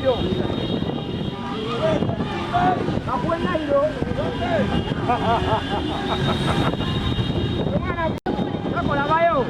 nairo. Nakuwe nairo. Nakola bayo.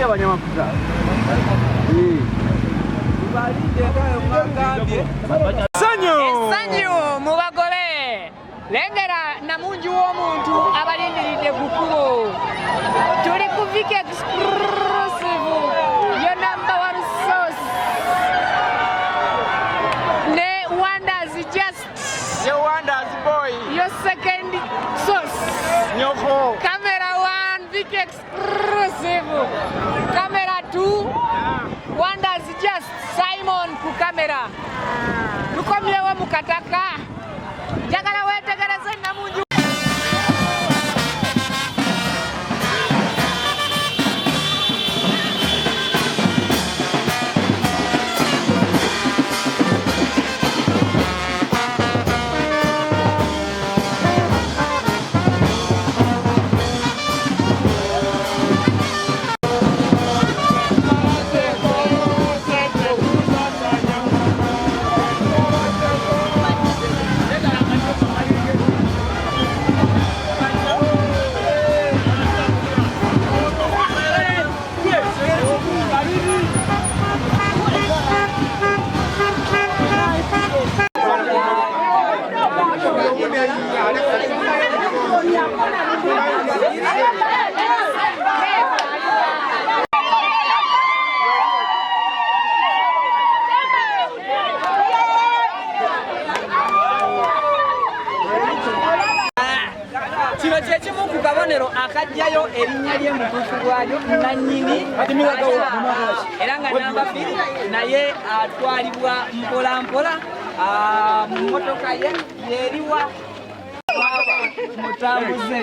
Abanyamafuta essanyu mu bagole lengera namungi w'omuntu abalindiridde ku kkubo tuli ku Vic exclusive your number one source ne Wonders just your Wonders boy your second source nyoko camera 1 Vic exclusive camera 2 Wonders just Simon ku camera tukomyewo mukataka njagala wetegereze namungi kino kyekimu ku kabonero akajjayo erinnya ly'emutuufu lwayo nannyini era nga namba 2 naye atwalibwa mpolampola mu mmotoka ye yeriwa mutambuze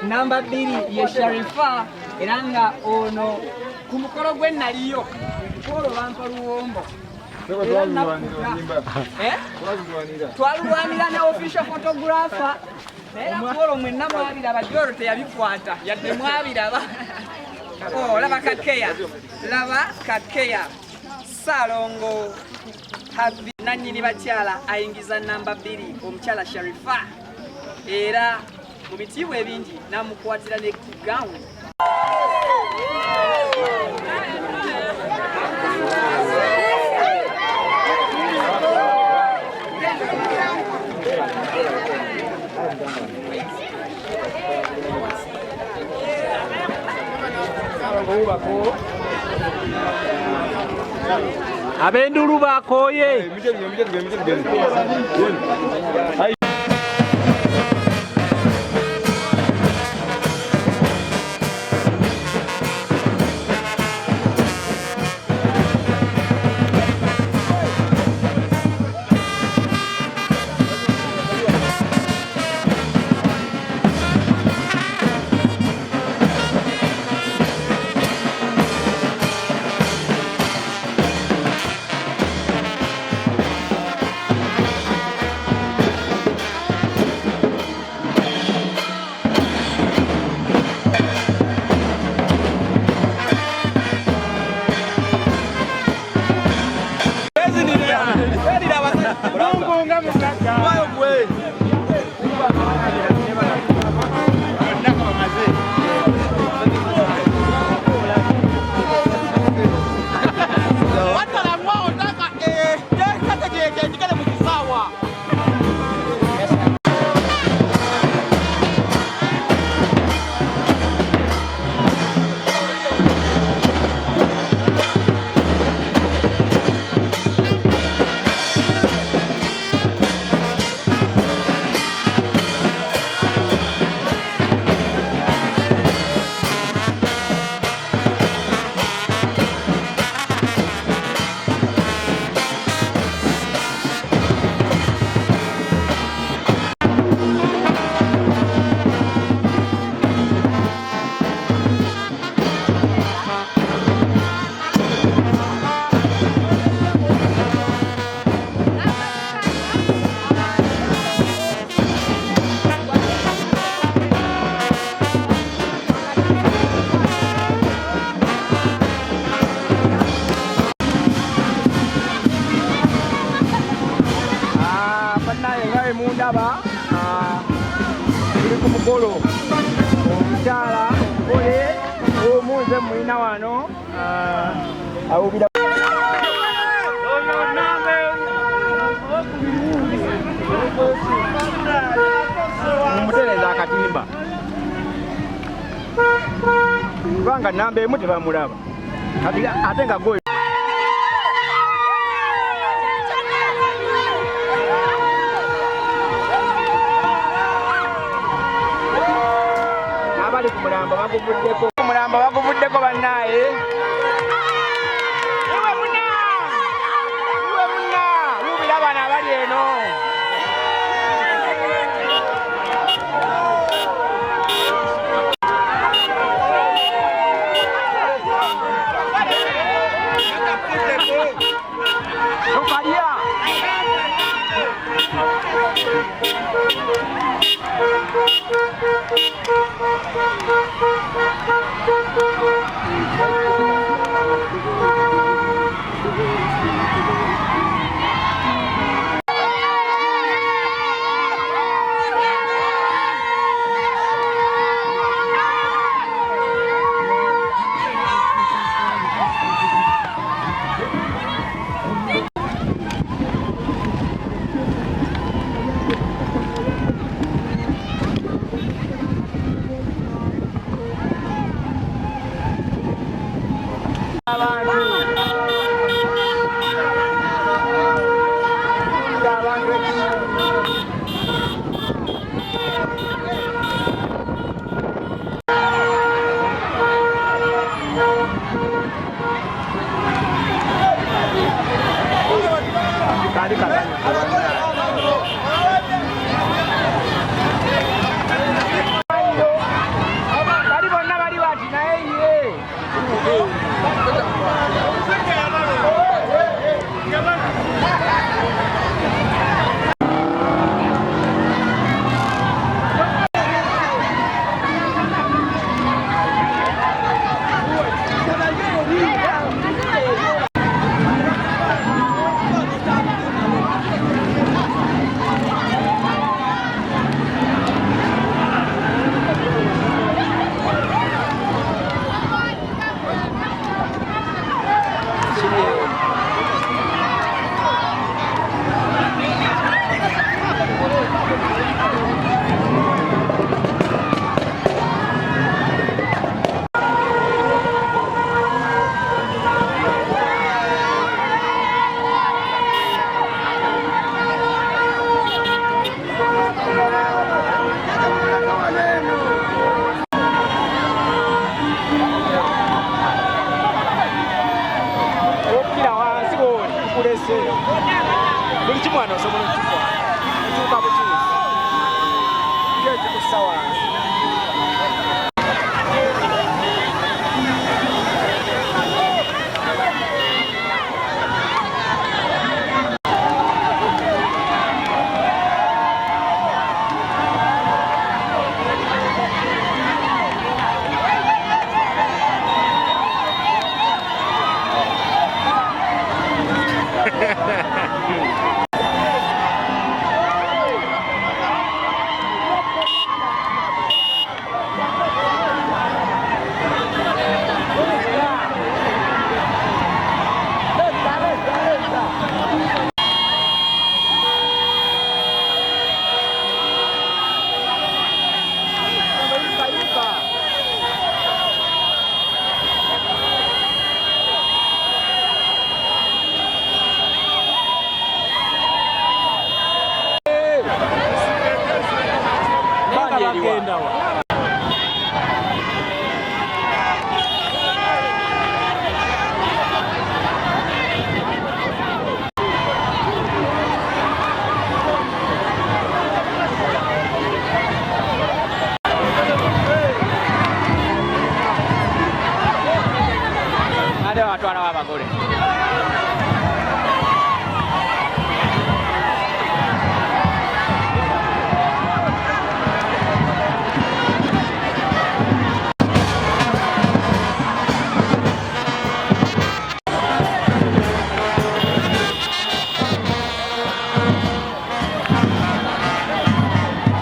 namba 2 ye Sharifa era nga ono ku mukolo gwe naliyo Polo Bampa Luwombo twalulwanira ne official photographer era Polo mwenna mwabiraba Joro teyabikwata yadde mwabiraba laba kakeya Salongo HABIB nannyini bakyala ayingiza namba 2 omukyala Sharifa era mu bitiibwa ebingi namukwatira ne gown abendulu bakoye Munga mutaka. Wayo gwe. Mundaba tuli ku mugolo omukyala ole omuze mwina wano awubira mumutereza akatimba kubanga namba emu tebamulaba ate nga gwe Mulamba baguvuddeko bannaye. Iwe munna lubira bana abali eno. Tokalia.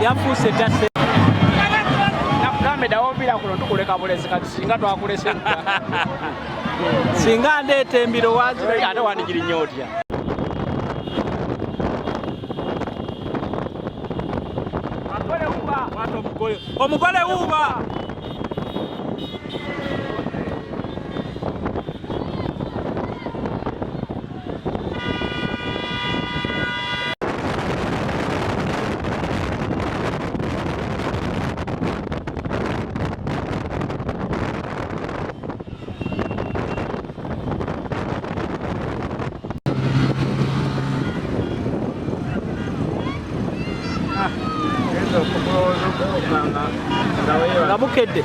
Yafuuse tasse nakugambe dawo bila kuno tukuleka bulezi kati singa twakulese singa ndeeta embirowaazi ate wandigirinya otya omugole wuuba nga bukedde